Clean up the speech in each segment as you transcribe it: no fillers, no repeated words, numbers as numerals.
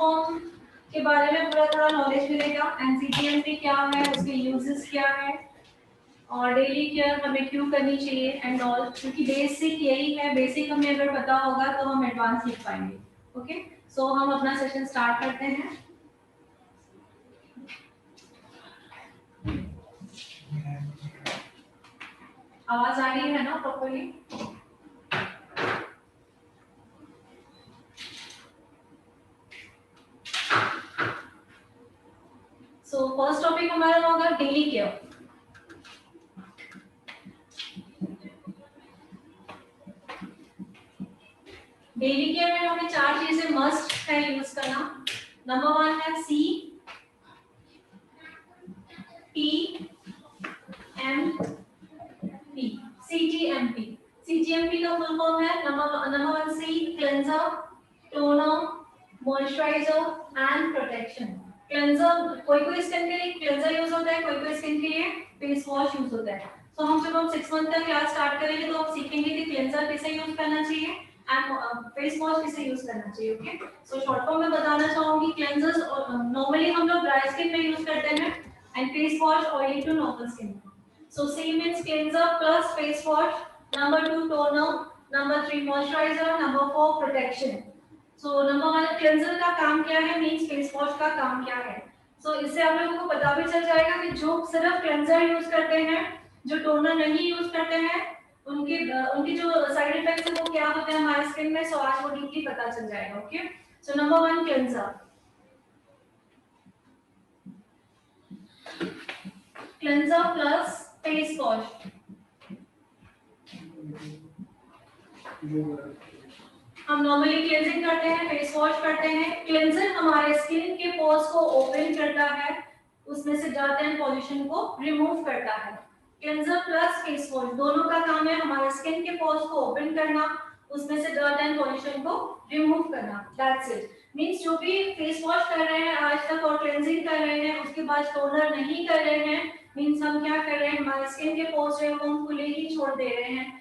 Form के बारे में पूरा थोड़ा नॉलेज मिलेगा, एनसीटीएमपी क्या है, उसके यूजेस क्या है और डेली केयर हमें क्यों करनी चाहिए एंड ऑल, क्योंकि बेसिक यही है, बेसिक हमें अगर पता होगा तो हम एडवांस सीख पाएंगे। ओके, सो हम अपना सेशन स्टार्ट करते हैं। आवाज आ रही है ना प्रॉपर्ली? सो फर्स्ट टॉपिक हमारा होगा डेली केयर। डेली केयर में हमें 4 चीजें मस्ट है यूज करना। नंबर 1 है C T M P, CTMP। CTMP का फुल फॉर्म है number 1 C cleanser, toner, moisturiser and protection. Cleanser कोई स्किन के लिए क्लेंजर यूज होता है, कोई स्किन के लिए फेस वॉश यूज होता है। तो हम जब हम 6 मंथ का क्लास स्टार्ट करेंगे तो हम सीखेंगे कि क्लेंजर कैसे यूज करना चाहिए एंड फेस वॉश कैसे यूज करना चाहिए। ओके, सो शॉर्ट फॉर्म में बताना चाहूंगी, क्लेंजर्स नॉर्मली हम लोग ड्राई स्किन पे यूज करते हैं and face wash oily to normal skin. So C means cleanser plus face wash. Number 2 toner. Number 3 moisturizer. Number 4 protection. So number 1 cleanser का काम क्या है, means face wash का काम क्या है। So इससे आप लोगों को पता भी चल जाएगा कि जो सिर्फ cleanser यूज करते हैं, जो टोनर नहीं यूज करते हैं, उनकी जो साइड इफेक्ट्स है वो क्या होते हैं हमारे स्किन में। सो आज वो डीपली पता चल जाएगा। Okay, so number 1 cleanser। Cleanser plus face wash। हम नॉर्मली क्लेंजिंग करते हैं, फेस वॉश करते हैं। क्लेंजर हमारे स्किन के पोर्स को ओपन करता है, उसमें से डर्ट एंड पॉल्यूशन को रिमूव करता है। क्लेंजर प्लस फेस वॉश दोनों का काम है हमारे स्किन के पोर्स को ओपन करना, उसमें से डर्ट एंड पॉल्यूशन को रिमूव करना। That's it. मींस जो भी फेस वॉश कर रहे हैं आज तक और क्लेंजिंग कर रहे हैं, उसके बाद टोनर नहीं कर रहे हैं, मींस हम क्या कर रहे हैं, हमारे स्किन के पोर्स जो है वो हम खुले ही छोड़ दे रहे हैं।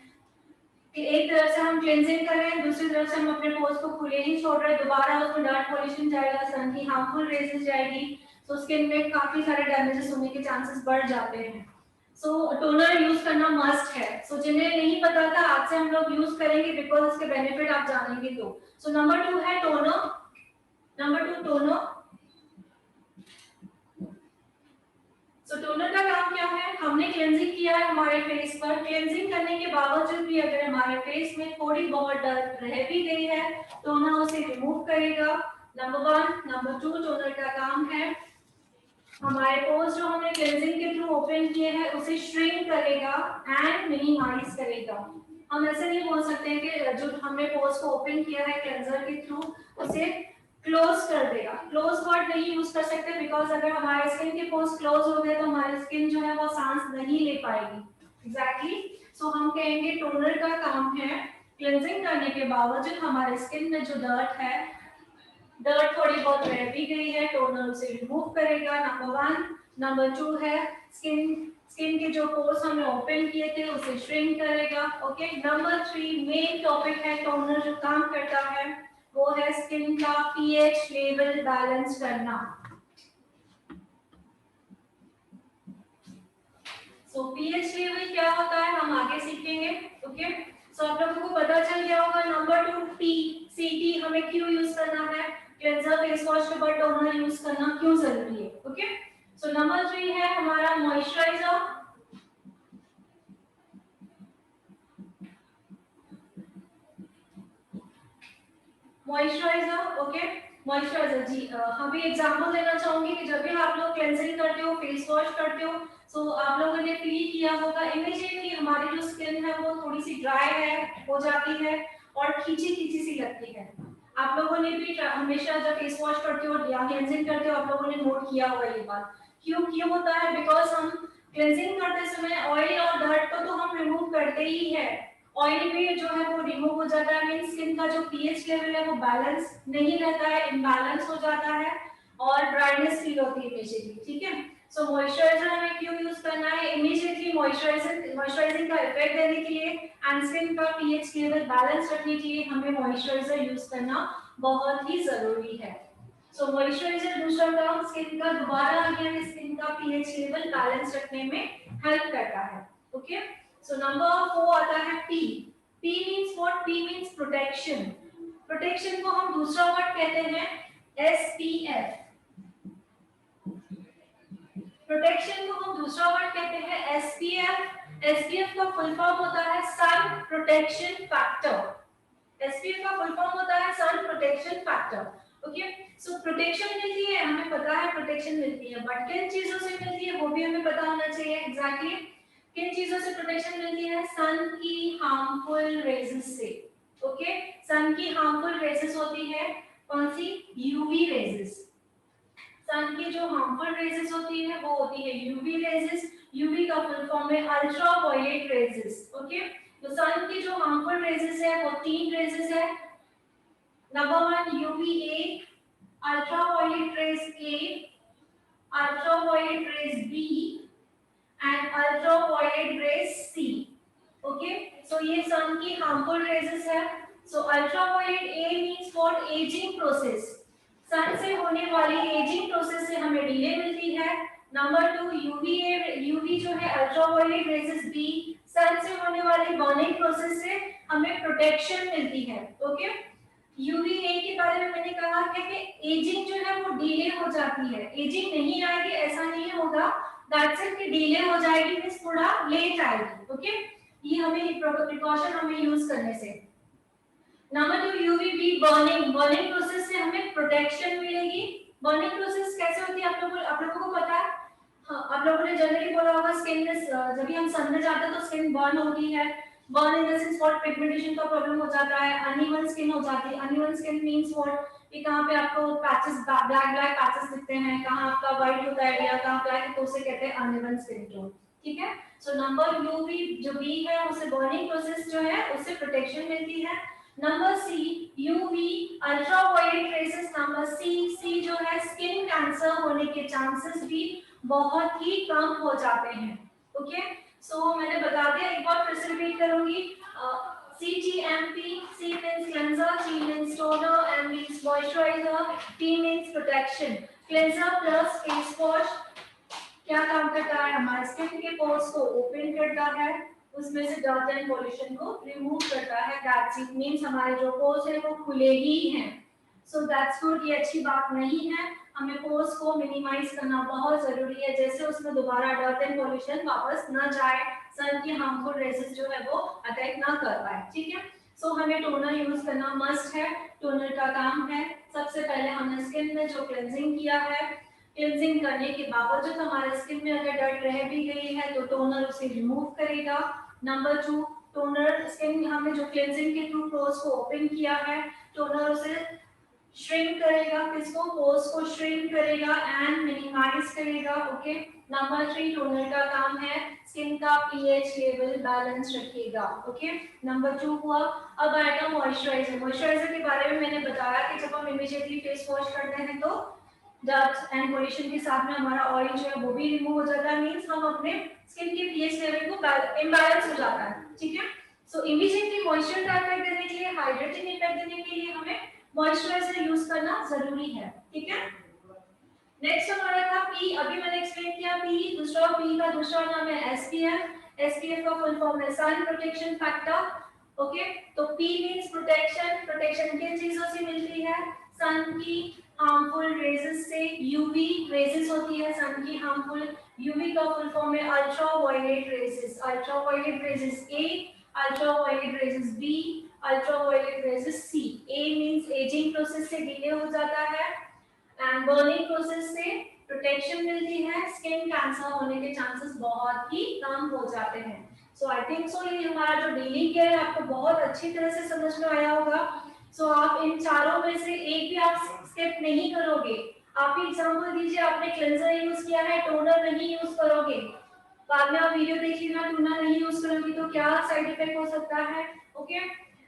कि एक तरफ से हम क्लेंजिंग कर रहे हैं, दूसरी तरफ से हम अपने पोर्स को खुले ही छोड़ रहे हैं, दोबारा उसमें डर्ट पॉल्यूशन जाएगा, सन की हार्मफुल रेजेस जाएगी, तो स्किन में काफी सारे डैमेजेस होने के चांसेस बढ़ जाते हैं। सो टोनर यूज करना मस्ट है। सो जिन्हें नहीं पता था आज से हम लोग यूज करेंगे बिकॉज इसके बेनिफिट आप जानेंगे। तो सो नंबर 2 है toner. Number 2 toner. So toner का काम क्या है, हमने क्लेंजिंग किया है हमारे फेस पर, क्लेंजिंग करने के बावजूद भी अगर हमारे फेस में थोड़ी बहुत डर्ट रह भी गई है, टोनर उसे रिमूव करेगा। नंबर 1। नंबर 2 टोनर का काम है हमारे पोर्स जो हमने क्लेंजिंग के थ्रू ओपन किए हैं उसे श्रिंक करेगा एंड मिनिमाइज करेगा। हम ऐसे नहीं बोल सकते कि जो हमने पोर्स को ओपन किया है क्लेंजर के थ्रू उसे क्लोज कर देगा। क्लोज वर्ड नहीं यूज कर सकते बिकॉज अगर हमारे स्किन के पोर्स क्लोज हो गए तो हमारी स्किन जो है वो सांस नहीं ले पाएगी। एग्जैक्टली। सो हम कहेंगे टोनर का काम है क्लेंजिंग करने के बावजूद हमारे स्किन में जो डर्ट है, डर्ट थोड़ी बहुत रह भी गई है, टोनर उसे रिमूव करेगा। नंबर 1। नंबर 2 है स्किन के जो पोर्स हमने ओपन किए थे उसे श्रिंक करेगा। ओके, नंबर 3 मेन टॉपिक है टोनर जो काम करता है वो है स्किन का पीएच लेवल बैलेंस करना। सो पीएच लेवल क्या होता है हम आगे सीखेंगे। ओके, सो आप लोगों को पता चल गया होगा। नंबर 2 टी सीटी हमें क्यों यूज करना है, क्लेंजर फेस वॉश के बाद टोनर यूज करना क्यों जरूरी है। ओके, सो नंबर 3 है हमारा मॉइस्चराइजर। मॉइस्चराइजर। ओके, मॉइस्चराइजर जी हम भी एग्जांपल देना चाहूंगी कि जब भी आप लोग क्लेंजिंग करते हो, फेस वॉश करते हो, सो आप लोगों ने फील किया होगा इमीडिएटली हमारी जो स्किन है वो थोड़ी सी ड्राई है हो जाती है और खींची खींची सी लगती है। आप लोगों ने भी हमेशा जब फेस वॉश करते हो या क्लेंजिंग करते हो आप लोगों ने नोट किया होगा ये बात। क्यों होता है, बिकॉज हम क्लेंजिंग करते समय ऑयल और डर्ट को तो हम रिमूव करते ही है, ऑयल भी जो है वो रिमूव हो जाता है, मींस स्किन का जो पीएच लेवल है वो बैलेंस नहीं रहता है, इम्बैलेंस हो जाता है और ड्राइनेस फील होती है इमीडिएटली। ठीक है, सो मॉइस्चराइजर हमें क्यों यूज करना है, इमीडिएटली मॉइस्चराइजिंग का इफेक्ट देने के लिए एंड स्किन का पीएच लेवल बैलेंस रखने के लिए हमें मॉइस्चराइजर यूज करना बहुत ही जरूरी है। सो मॉइस्चराइजर दूसरा काम स्किन का दोबारा आ गया है, स्किन का पीएच लेवल बैलेंस रखने में हेल्प करता है। ओके, सो नंबर 4 आता है P. P means what? P means protection. Protection को हम दूसरा वर्ड कहते हैं एसपीएफ। प्रोटेक्शन को हम दूसरा वर्ड कहते हैं एसपीएफ। एसपीएफ का फुल फॉर्म होता है सन प्रोटेक्शन फैक्टर। एसपीएफ का फुल फॉर्म होता है सन प्रोटेक्शन फैक्टर। ओके, सो प्रोटेक्शन मिलती है, हमें पता है प्रोटेक्शन मिलती है, बट किन चीजों से मिलती है वो भी हमें पता होना चाहिए एग्जैक्टली। किन चीजों से प्रोटेक्शन मिलती है? सन की हार्मफुल रेजेस से। ओके, सन की हार्मफुल रेजेस होती है कौन सी? UV raises. सन की जो हार्मफुल रेजेस होती है वो होती है यूवी रेजेस। यूवी का फुल फॉर्म है अल्ट्रा वायलेट रेजेस। ओके, तो सन की जो हार्मफुल रेजेस है वो तीन रेजेस है। Number 1 UVA, ultra violet rays A, ultra violet rays B and ultra violet rays C. Okay, so ये सन की हार्मफुल रेजेस है। So ultra violet A means what? Aging process. Sun से होने वाली एजिंग प्रोसेस से हमें delay मिलती है। नंबर 2 यूवीए, यूवी जो है अल्ट्रा वायलेट रेजेस बी, सन से होने वाली बर्निंग प्रोसेस से हमें प्रोटेक्शन मिलती है। ओके, यूवीए के बारे में मैंने कहा है कि एजिंग जो है वो डिले हो जाती है। एजिंग नहीं आएगी ऐसा नहीं होगा, दैट्स इट कि डिले हो जाएगी, मींस थोड़ा लेट आएगी। ओके, ये हमें प्रिकॉशन हमें यूज करने से। Number 2 UVB burning. Burning process से हमें प्रोटेक्शन मिलेगी। बर्निंग प्रोसेस कैसे होती है आप लोगों को पता है? हाँ, आप लोगों ने जनरली बोला होगा स्किन में जब भी हम सन में जाते हैं तो स्किन बर्न होती है। Burn in the sense what? Pigmentation का प्रॉब्लम हो जाता है, अनइवन स्किन हो जाती है। Uneven skin means what? कि कहां पे आपको पैचेस, ब्लैक ब्लैक पैचेस दिखते हैं, कहां आपका व्हाइट होता है या कहां ब्लैक है, तो उसे कहते हैं अनइवन स्किन टोन। ठीक है, सो नंबर यूवी जो बी है उसे बर्निंग प्रोसेस जो है उससे प्रोटेक्शन मिलती है। Number C UV ultra violet rays. Number C, C जो है स्किन कैंसर होने के चांसेस भी बहुत ही कम हो जाते हैं। ओके, सो मैंने बता दिया, एक बार फिर से रिपीट करूंगी। CTMP, C means cleanser, T means toner, M means moisturizer, T means protection। cleanser plus face wash क्या काम करता है? हमारे स्किन के पोर्स को ओपन करता है, उसमें से डर्ट एंड पॉल्यूशन को रिमूव करता है। दैट्स इट, मींस हमारे जो पोर्स है वो खुले ही हैं। सो दैट्स गुड, ये अच्छी बात नहीं है। हमें पोर्स को मिनिमाइज करना बहुत जरूरी है, जैसे उसमें दोबारा डर्ट एंड पॉल्यूशन वापस ना जाए, सन की हार्मफुल रेजेस जो है वो अटैक ना कर पाए। ठीक है, सो हमें टोनर यूज करना मस्ट है। टोनर का काम है सबसे पहले हमने स्किन में जो क्लेंजिंग किया है, क्लेंजिंग करने के बावजूद हमारे स्किन में अगर डर्ट रह भी गई है तो टोनर उसे रिमूव करेगा। नंबर 2, टोनर स्किन हमने जो क्लेंजिंग के थ्रू पोर्स को ओपन किया है, टोनर उसे श्रिंक करेगा, किसको? पोर्स को श्रिंक करेगा एंड मिनिमाइज करेगा। ओके, नंबर 3, टोनर का काम है स्किन का पीएच लेवल बैलेंस रखेगा। ओके, नंबर 2 हुआ। अब आएगा मॉइस्चराइजर। मॉइस्चराइजर के बारे में मैंने बताया कि जब हम इमीडिएटली फेस वॉश करते हैं तो डस्ट एंड पॉल्यूशन के साथ में हमारा ऑयल जो है वो भी रिमूव हो जाता है, मींस हम अपने स्किन के पीएच लेवल को इम्बैलेंस हो जाता है। ठीक है, सो इमीडिएटली मॉइस्चर का इफेक्ट देने के लिए, हाइड्रेटिंग इफेक्ट देने के लिए हमें मॉइस्चराइजर यूज करना जरूरी है। ठीक है, नेक्स्ट हमारा था पी। अभी मैंने एक्सप्लेन किया पी, दूसरा पी का दूसरा नाम है एसपीएफ। एसपीएफ का फुल फॉर्म है सन प्रोटेक्शन फैक्टर। ओके, तो पी मींस प्रोटेक्शन। प्रोटेक्शन किन चीजों से मिलती है? सन की हार्मफुल रेजेस से। यूवी रेजेस होती है सन की हार्मफुल, यूवी का फुल फॉर्म है ultra violet rays. Ultra violet rays A, ultra violet rays B, ultra violet rays C. A means ageing process से डिले हो जाता है एंड बर्निंग प्रोसेस से प्रोटेक्शन मिलती है, स्किन कैंसर होने के चांसेस बहुत ही कम हो जाते हैं। सो आई थिंक सो ये हमारा जो डेली केयर है आपको बहुत अच्छी तरह से समझ में आया होगा। सो आप इन चारों में से एक भी आप स्किप नहीं करोगे। आप ही एग्जांपल दीजिए, आपने क्लेंजर यूज किया है, टोनर नहीं यूज करोगे, बाद में आप वीडियो देखिएगा टोनर नहीं यूज करोगे तो क्या साइड इफेक्ट हो सकता है। ओके,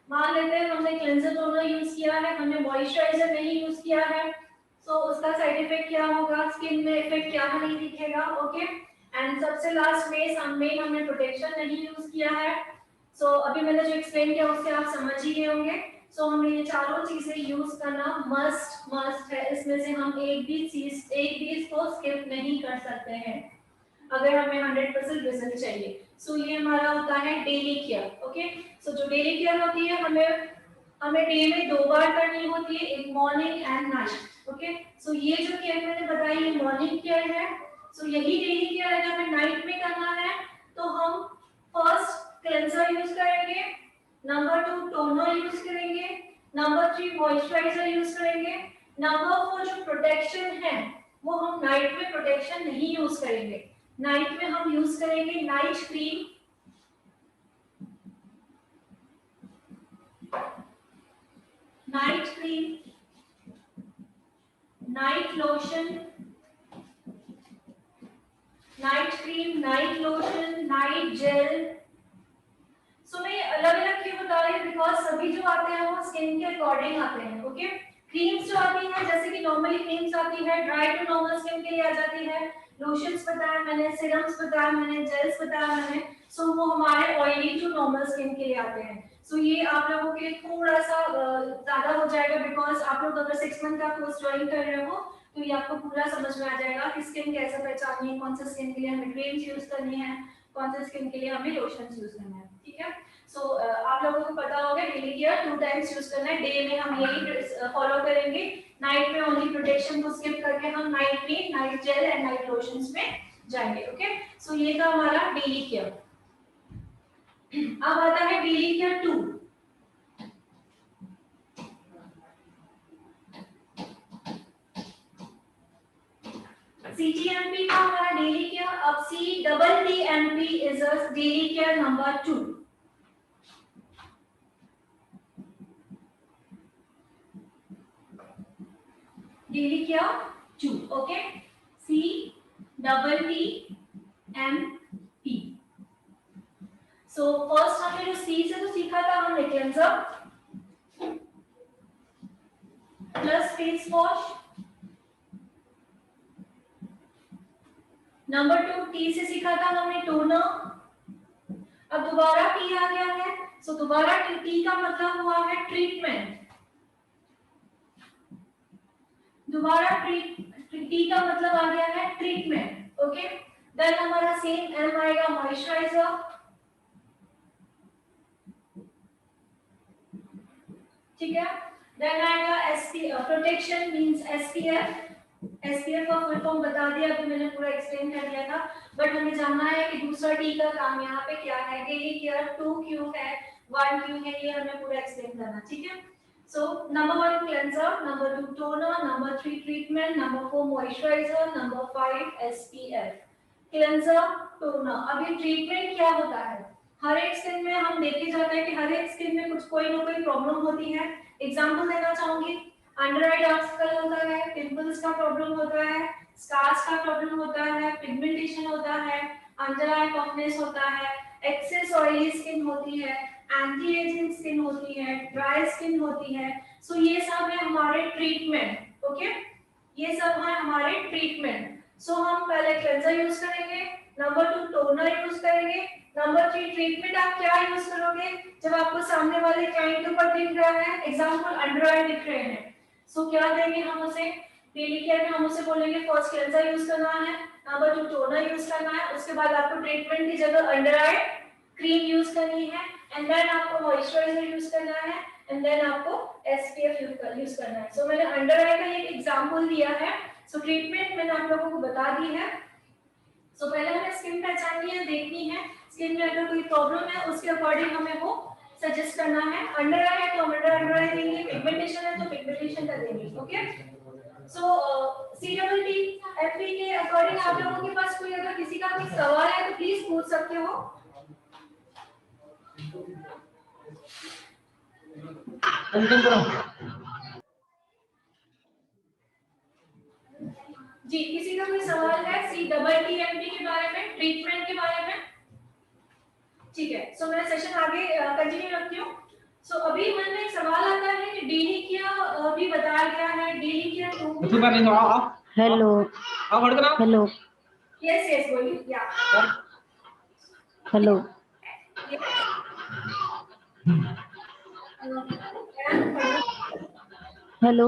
मान लेते हैं हमने क्लेंजर टोनर यूज किया है, हमने मॉइस्चराइजर नहीं यूज किया है, सो उसका साइड इफेक्ट क्या होगा, स्किन में इफेक्ट क्या नहीं दिखेगा। ओके, एंड सबसे लास्ट में हमने प्रोटेक्शन नहीं यूज किया है। सो अभी मैंने जो एक्सप्लेन किया उससे आप समझ ही गए होंगे। सो हमें ये चारों चीजें यूज करना मस्ट है। इसमें से हम एक भी इसको स्किप नहीं कर सकते हैं अगर हमें 100% रिजल्ट चाहिए। सो ये हमारा होता है डेली केयर। ओके, सो जो डेली केयर होती है हमें डे में 2 बार करनी होती है, एक morning and night. Okay, so ये जो केयर मैंने बताई ये मॉर्निंग केयर है। सो यही डेली केयर अगर हमें नाइट में करना है तो हम फर्स्ट क्लेंजर यूज करेंगे, नंबर 2 टोनर यूज करेंगे, नंबर 3 मॉइस्चराइजर यूज करेंगे, नंबर 4 जो प्रोटेक्शन है वो हम नाइट में प्रोटेक्शन नहीं यूज करेंगे। नाइट में हम यूज करेंगे night cream, night lotion, night lotion, night gel. So मैं अलग अलग क्यों बता रही हूँ बिकॉज सभी जो आते हैं वो स्किन के अकॉर्डिंग आते हैं। ओके, क्रीम्स जो आती है जैसे कि नॉर्मली क्रीम्स आती है ड्राई टू नॉर्मल स्किन के लिए आ जाती है, लोशंस बताया मैंने, सीरम्स बताया मैंने, जेल्स बताया मैंने। सो वो हमारे ऑयली टू नॉर्मल स्किन के लिए आते हैं। सो ये आप लोगों के लिए थोड़ा सा ज्यादा हो जाएगा बिकॉज आप लोग अगर 6 मंथ का कोर्स ज्वाइन कर रहे हो तो ये आपको पूरा समझ में आ जाएगा कि स्किन कैसे पहचाननी है, कौन सा स्किन के लिए हमें क्रीम्स यूज करनी है, कौन सा स्किन के लिए हमें लोशंस यूज करना है। ठीक है, सो आप लोगों को पता होगा डेली केयर 2 टाइम्स यूज करना है। डे में हम यही फॉलो करेंगे, नाइट में ओनली प्रोटेक्शन को स्किप करके हम night cream, night gel and night lotions में जाएंगे। ओके, सो ये था हमारा डेली केयर। अब आता है डेली केयर 2। CTMP का हमारा डेली केयर। अब CTTMP is a daily care number 2। Daily care 2। Okay, CTTMP। So first हमने जो C से तो सीखा था हमने cleanser plus face wash. Number 2 T से सीखा था हमने टोनर। अब दोबारा T आ गया है, सो दोबारा T का मतलब हुआ है ट्रीटमेंट। दोबारा T का मतलब आ गया है ट्रीटमेंट। ओके, देन हमारा सेम M आएगा मॉइस्चराइजर, ठीक है। देन आएगा SPF protection means SPF। SPF का फुल फॉर्म बता दिया, अभी मैंने पूरा एक्सप्लेन कर दिया था, बट हमें जानना है कि दूसरा T का काम यहाँ पे क्या है, डेली केयर 2 क्यों है, 1 क्यों है, ये हमें पूरा एक्सप्लेन करना। ठीक है, so number 1 cleanser, number 2 toner, number 3 treatment, number 4 moisturiser, number 5 SPF। Cleanser, toner. अब ये ट्रीटमेंट क्या होता है, हर एक स्किन में हम देखे जाते हैं कि हर एक स्किन में कुछ कोई ना कोई प्रॉब्लम होती है। एग्जांपल देना चाहूंगी, अंडर आई डार्क सर्कल होता है, पिंपल्स का प्रॉब्लम होता है, स्कार्स का प्रॉब्लम होता है, पिगमेंटेशन होता है, अंडर आई पफनेस होता है, एक्सेस ऑयली स्किन होती है, एंटी एजिंग स्किन होती है, ड्राई स्किन होती है। सो ये सब है हमारे ट्रीटमेंट। ओके, ये सब है हमारे ट्रीटमेंट। सो हम पहले क्लेंजर यूज करेंगे, नंबर 2 टोनर यूज करेंगे, नंबर 3 ट्रीटमेंट आप क्या यूज करोगे जब आपको सामने वाले क्लाइंट के ऊपर दिख रहा है, एग्जांपल अंडर आई दिख रहे हैं, सो क्या देंगे हम उसे, डेली केयर में हम उसे बोलेंगे फर्स्ट क्लेंजर यूज करना है, नंबर 2 टोनर यूज करना है, उसके बाद आपको ट्रीटमेंट की जगह अंडर आई क्रीम यूज करनी है, एंड देन आपको मॉइस्चराइजर यूज करना है, एंड देन आपको SPF यूज करना है। सो मैंने अंडर आई का एक एग्जांपल दिया है। सो ट्रीटमेंट मैंने आप लोगों को बता दी है। सो पहले हमें स्किन पहचाननी है, देखनी है स्किन में अगर कोई प्रॉब्लम है उसके अकॉर्डिंग हमें वो सजेस्ट करना है। अंडर आई है तो अंडर आई देंगे, पिगमेंटेशन है तो पिगमेंटेशन का देंगे। ओके, सो CTTMP के अकॉर्डिंग आप लोगों के पास कोई अगर किसी का कोई सवाल है तो प्लीज पूछ सकते हो। जी, किसी का कोई सवाल है CTTMP के बारे में, ट्रीटमेंट के बारे में? ठीक है, सो मैं सेशन आगे कंटिन्यू रखती हूँ। सो अभी मन में एक सवाल आता है कि डेली केयर भी बताया गया है, daily care 2। Hello hello yes बोलिए, या हेलो हेलो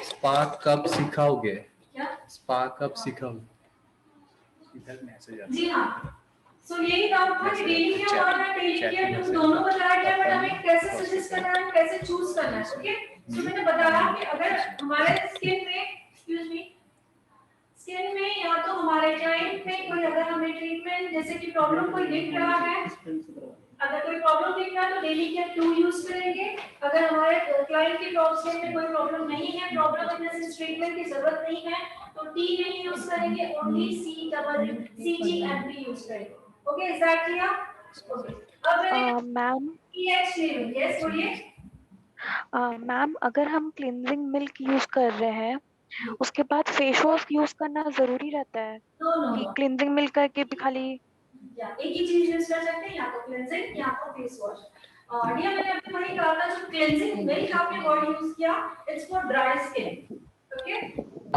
स्पार्क कब सिखाओगे? क्या? स्पार्क कब सिखाओगे? इधर मैसेज आ जी हाँ, सो यही डाउट था कि डेली केयर और डेली केयर तुम दोनों बताया गया, बट हमें कैसे सजेस्ट करना है, कैसे चूज करना है। ओके, सो मैंने बताया कि अगर हमारे स्किन में, एक्सक्यूज मी, स्किन में या तो हमारे क्लाइंट में कोई अगर हमें ट्रीटमेंट जैसे कि प्रॉब्लम कोई दिख रहा है, अगर कोई प्रॉब्लम दिख रहा है तो डेली केयर 2 यूज करेंगे। अगर हमारे क्लाइंट की प्रॉब्लम में कोई प्रॉब्लम नहीं है, problem in the sense treatment की जरूरत नहीं है, तो टी नहीं यूज करेंगे, ओनली CGMP यूज करेंगे। Okay, is that clear? Okay, अब मैंने मैम पीएच लेवल, यस बोलिए। मैम अगर हम क्लींजिंग मिल्क यूज कर रहे हैं उसके बाद फेस वॉश यूज करना जरूरी रहता है नो नो कि नो, क्लींजिंग मिल्क करके भी खाली या एक ही चीज यूज कर सकते हैं, या तो क्लेंजिंग या तो फेस वॉश। डियर, मैंने अभी वही कहा था, जो क्लेंजिंग मिल्क आपने वर्ड यूज किया, it's for dry skin. Okay,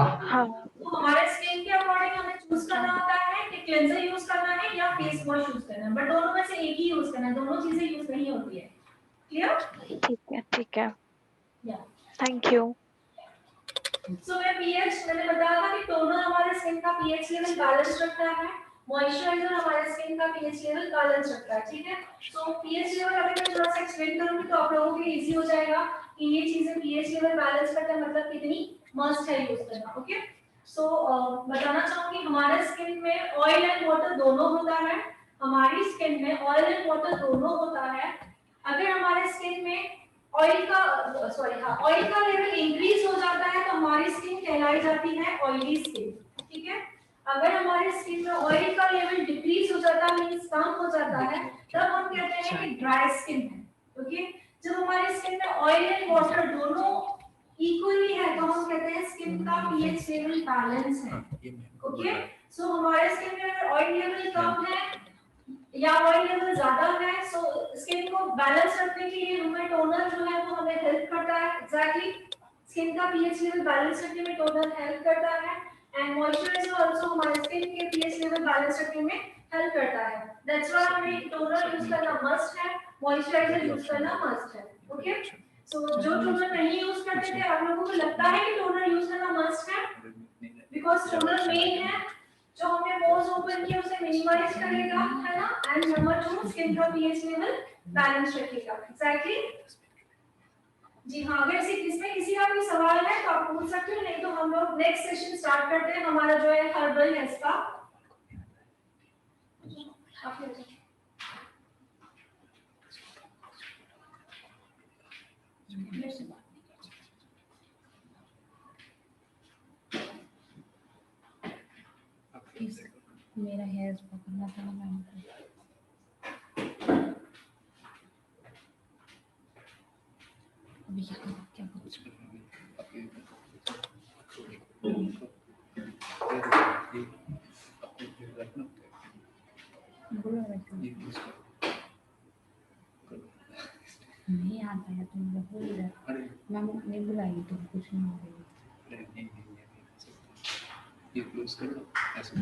हाँ तो हमारे स्किन के अकॉर्डिंग हमें चूज करना होता है कि क्लेंजर यूज करना है या फेस वॉश यूज करना है, बट दोनों में से एक ही यूज करना है, दोनों चीजें यूज नहीं होती है। क्लियर? ठीक है, या थैंक यू। सो मैं पीएच मैंने बताया था कि टोनर हमारे स्किन का पीएच लेवल बैलेंस रखता है, मॉइस्चराइजर हमारे स्किन का पीएच लेवल बैलेंस रखता है। ठीक है, सो पीएच लेवल अभी मैं थोड़ा सा एक्सप्लेन करूंगी तो आप लोगों के लिए इजी हो जाएगा कि ये चीजें पीएच लेवल बैलेंस करता है मतलब कितनी मस्ट है यूज करना। ओके, सो बताना चाहूंगी हमारे स्किन में ऑयल एंड वाटर दोनों होता है, हमारी स्किन में ऑयल एंड वाटर दोनों होता है। अगर हमारे स्किन में ऑयल का ऑयल का लेवल इंक्रीज हो जाता है तो हमारी स्किन कहलाई जाती है ऑयली स्किन। ठीक है, अगर हमारी स्किन में ऑयल का लेवल डिक्रीज हो जाता है, मींस कम हो जाता है, तब हम कहते हैं कि ड्राई स्किन है। ओके, जब हमारी स्किन में ऑयल एंड वाटर दोनों इक्वली है तो हम कहते हैं स्किन का पीएच लेवल बैलेंस है। ओके, सो हमारे स्किन में अगर ऑयल लेवल कम है या ऑयल लेवल ज्यादा है, सो स्किन को बैलेंस रखने के लिए हमें टोनर जो है वो हमें हेल्प करता है। एग्जैक्टली, स्किन का पीएच लेवल बैलेंस रखने में टोनर हेल्प करता है, एंड मॉइस्चराइजर आल्सो हमारे स्किन के पीएच लेवल बैलेंस रखने में हेल्प करता है। दैट्स व्हाई हमें टोनर यूज करना मस्ट है, मॉइस्चराइजर यूज करना मस्ट है। ओके, सो जो टोनर नहीं यूज करते थे, आप लोगों को लगता है कि टोनर यूज करना मस्ट है, बिकॉज टोनर मेन है जो हमने पोर्स ओपन किए उसे मिनिमाइज करेगा, है ना, एंड नंबर 2 स्किन का पीएच लेवल बैलेंस रखेगा। एग्जैक्टली, जी हाँ, अगर इसमें किसी का कोई सवाल है तो आप पूछ सकते हो, नहीं तो हम लोग नेक्स्ट सेशन स्टार्ट करते हैं हमारा जो है हर्बल है इसका। मेरा हेयर पकड़ना था मैम को। अभी क्या कुछ नहीं आता है, तुम बोल रहे मैम ने बुलाई तो कुछ नहीं हो रही। ये क्लोज कर लो ऐसे।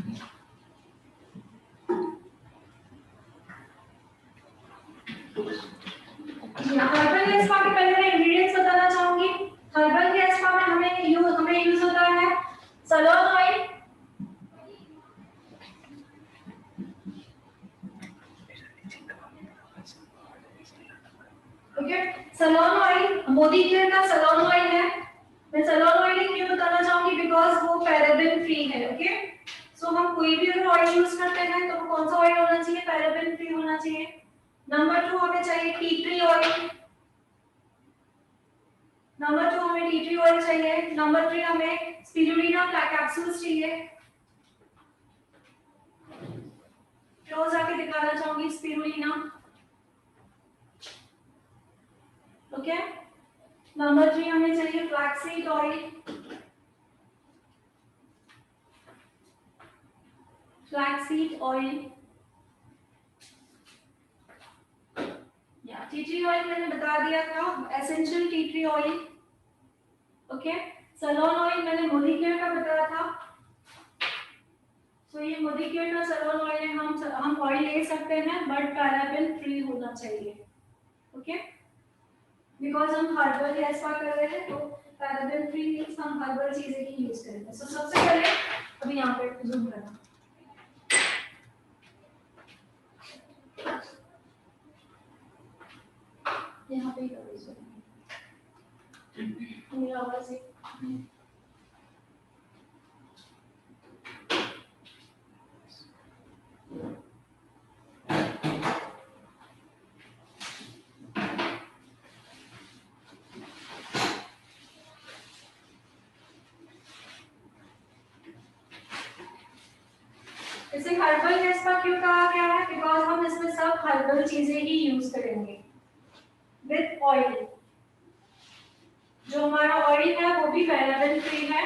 हर्बल हेयर स्पा के पहले मैं इंग्रेडिएंट्स बताना चाहूंगी। हर्बल हेयर स्पा में हमें यूज होता है salon oil, okay, salon oil Modi care का सलोन ऑयल है। मैं सलोन ऑयल क्यों बताना चाहूंगी, बिकॉज वो पैराबेन फ्री है। ओके, सो हम कोई भी अगर ऑयल यूज करते हैं तो वो कौन सा ऑयल होना चाहिए, पैराबेन फ्री होना चाहिए। नंबर 2 हमें चाहिए टी ट्री ऑयल, नंबर 2 हमें टी ट्री ऑयल चाहिए। नंबर 3 हमें स्पिरुलिना कैप्सूल्स चाहिए। क्लोज आके दिखाना चाहूंगी स्पिरुलिना। ओके, नंबर 3 हमें चाहिए फ्लैक्सीड ऑयल, फ्लैक्सीड ऑयल या टी ट्री ऑयल मैंने बता दिया था, essential tea tree oil. Okay, salon oil मैंने मोदी केयर का बताया था, तो ये मोदी केयर का सलोन ऑयल है। हम ऑयल ले सकते हैं बट पैराबेन फ्री होना चाहिए। ओके, बिकॉज हम हर्बल हेयर स्पा कर रहे हैं तो पैराबेन फ्री मींस हम हर्बल चीजें ही यूज करेंगे। सो सबसे पहले अभी यहाँ पे जूम करना, यहाँ पे ही करो, मेरा आवाज ही इसे हर्बल हेयर स्पा क्यों कहा गया है? बिकॉज हम इसमें सब हर्बल चीजें ही यूज करेंगे विद ऑयल। जो हमारा ऑयल है वो भी पैराबेन फ्री है।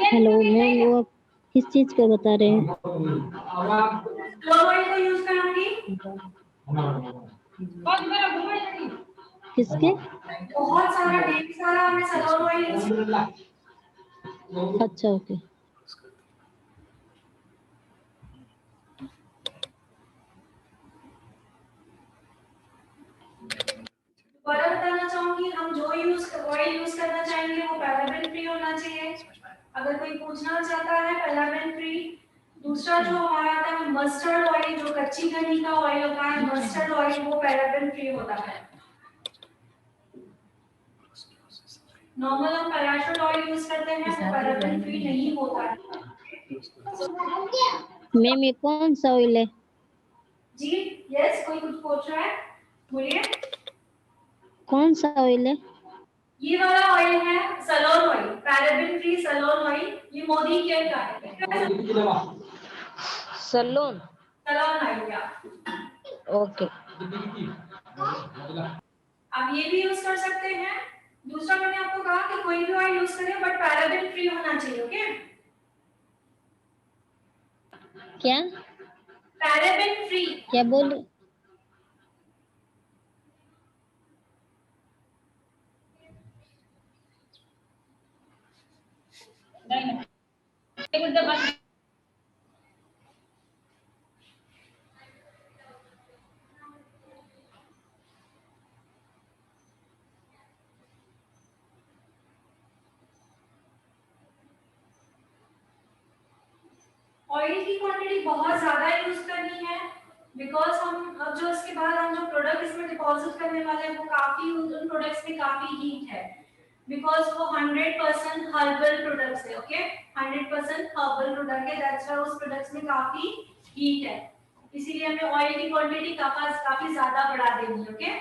हेलो मैम, वो आप किस चीज का बता रहे हैं? फ्लोर ऑयल को यूज करूंगी। किसके? बहुत सारा ढेर सारा हमने सलोन ऑयल यूज किया। अच्छा, ओके। दोबारा बताना चाहूंगी, हम जो ऑयल यूज करना चाहेंगे वो पैराबेन फ्री होना चाहिए। अगर कोई पूछना चाहता है पैराबेन फ्री। दूसरा जो हमारा आता है मस्टर्ड ऑयल, जो कच्ची घनी का ऑयल होता है मस्टर्ड ऑयल, वो पैराबेन फ्री होता है। नॉर्मल हम पैराशूट ऑयल यूज करते हैं वो पैराबेन फ्री नहीं होता है। मैम ये कौन सा ऑयल है? जी यस, कोई कुछ पूछ रहा है, बोलिए। कौन सा ऑयल है? ये वाला ऑयल है salon oil, paraben free salon oil. ये मोदी केयर का है। सलोन। सलोन ऑयल या ओके। आप ये भी यूज कर सकते हैं। दूसरा मैंने आपको कहा कि कोई भी ऑयल यूज करें बट पैराबेन फ्री होना चाहिए। ओके, क्या पैराबेन फ्री। क्या बोले? ऑयल की क्वांटिटी बहुत ज्यादा यूज करनी है बिकॉज हम अब जो इसके बाद हम जो प्रोडक्ट इसमें डिपॉजिट करने वाले हैं वो काफी उन प्रोडक्ट्स में काफी हीट है बिकॉज वो 100% हर्बल प्रोडक्ट्स है। ओके, 100% हर्बल प्रोडक्ट है, दैट्स व्हाई उस प्रोडक्ट्स में काफी हीट है, इसीलिए हमें ऑयल की क्वांटिटी काफी ज्यादा बढ़ा देनी है। ओके,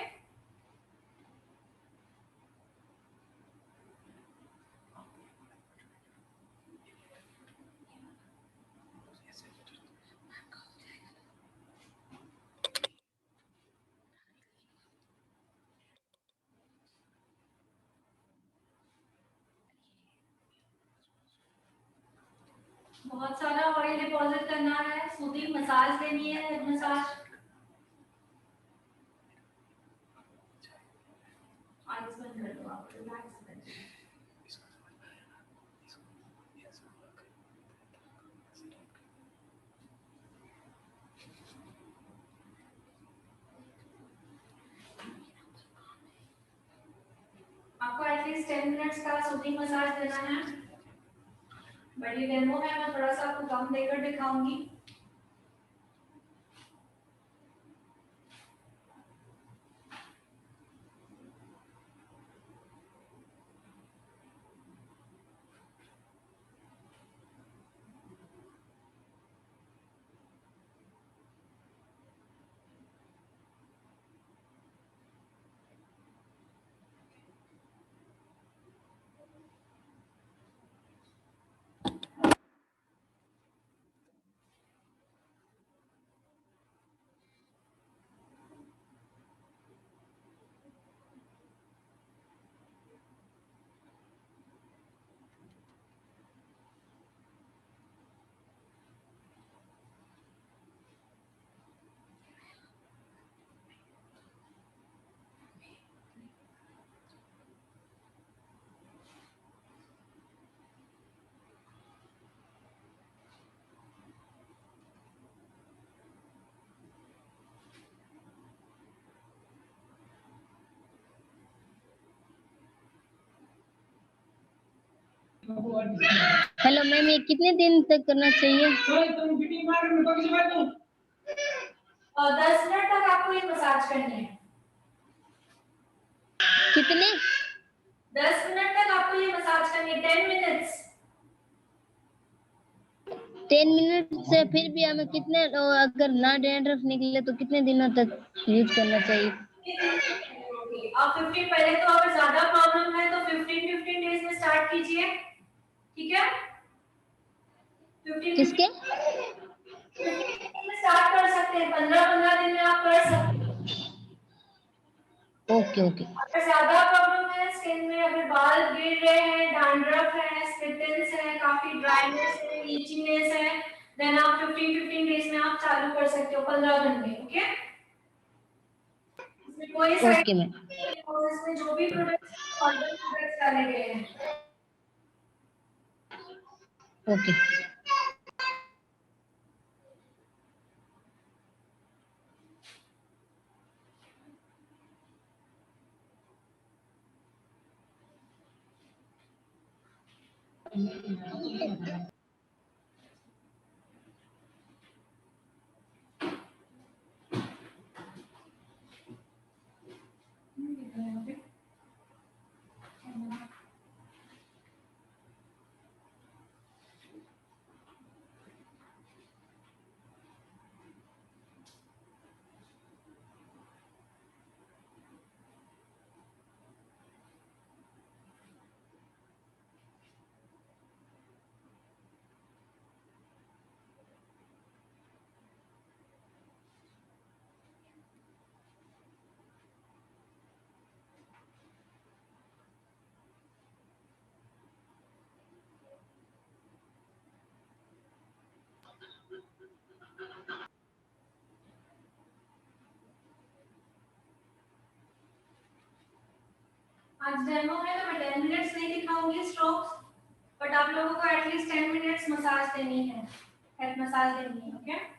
बहुत सारा ऑयल डिपॉजिट करना है, सूदिंग मसाज देनी है, हेड मसाज। आइस बंद कर दो, आप रिलैक्स कर दो। आपको एटलीस्ट 10 मिनट्स का सूदिंग मसाज देना है। बड़ी डेमो है, मैं थोड़ा सा आपको कम देकर दिखाऊंगी। हेलो मैम, ये कितने दिन तक करना चाहिए? 10 मिनट तक आपको ये मसाज करनी है। कितने? 10 मिनट तक आपको ये मसाज करनी है, 10 मिनट्स। 10 मिनट से फिर भी हमें कितने, अगर ना डैंड्रफ निकले तो कितने दिनों तक यूज करना चाहिए? आप 15 पहले तो अगर ज्यादा प्रॉब्लम है तो 15 डेज में स्टार्ट कीजिए, ठीक है? 15 किसके? में स्टार्ट कर सकते हैं, 15 दिन में आप कर सकते हैं। Okay okay. अगर ज्यादा प्रॉब्लम है स्किन में, अगर बाल गिर रहे हैं, डैंड्रफ है, स्पिटल्स है, काफी ड्राइनेस है, इचीनेस है, देन आप 15 डेज में आप चालू कर सकते हो, 15 दिन में, ओके? इसमें कोई साइड ओके मैम। प्रोसेस में जो भी प्रोडक्ट्स ऑर्गन प्रोडक्ट्स डाले गए हैं। ओके। आज डेमो है तो मैं 10 मिनट्स नहीं दिखाऊंगी स्ट्रोक्स, बट आप लोगों को एटलीस्ट 10 मिनट्स मसाज देनी है, हेड मसाज देनी है, ओके?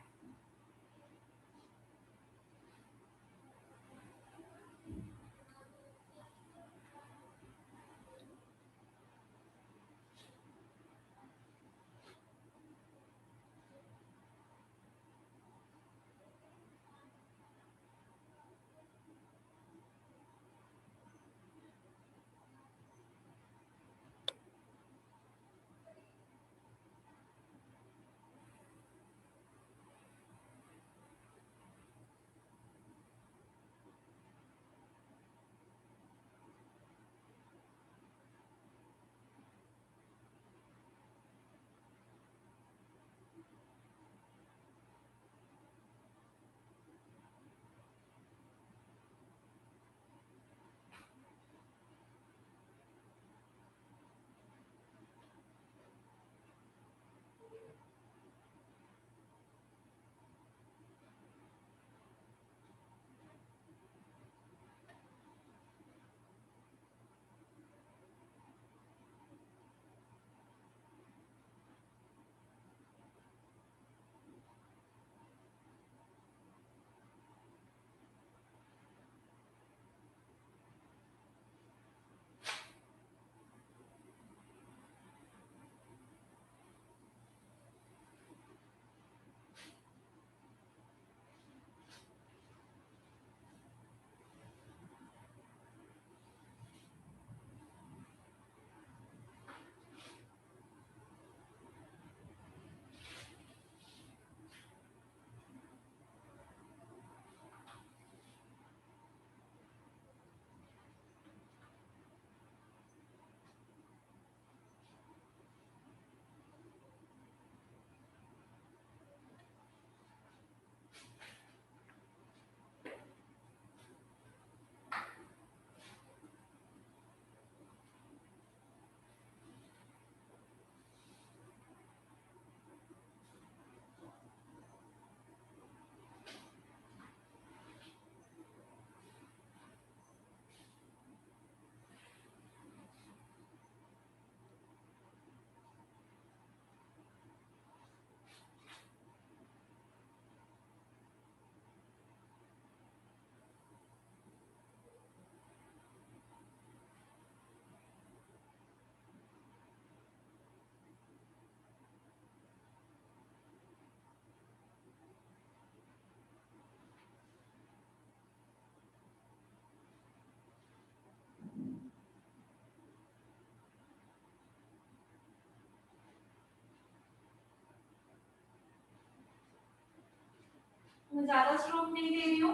ज्यादा स्ट्रोक नहीं दे रही हूँ,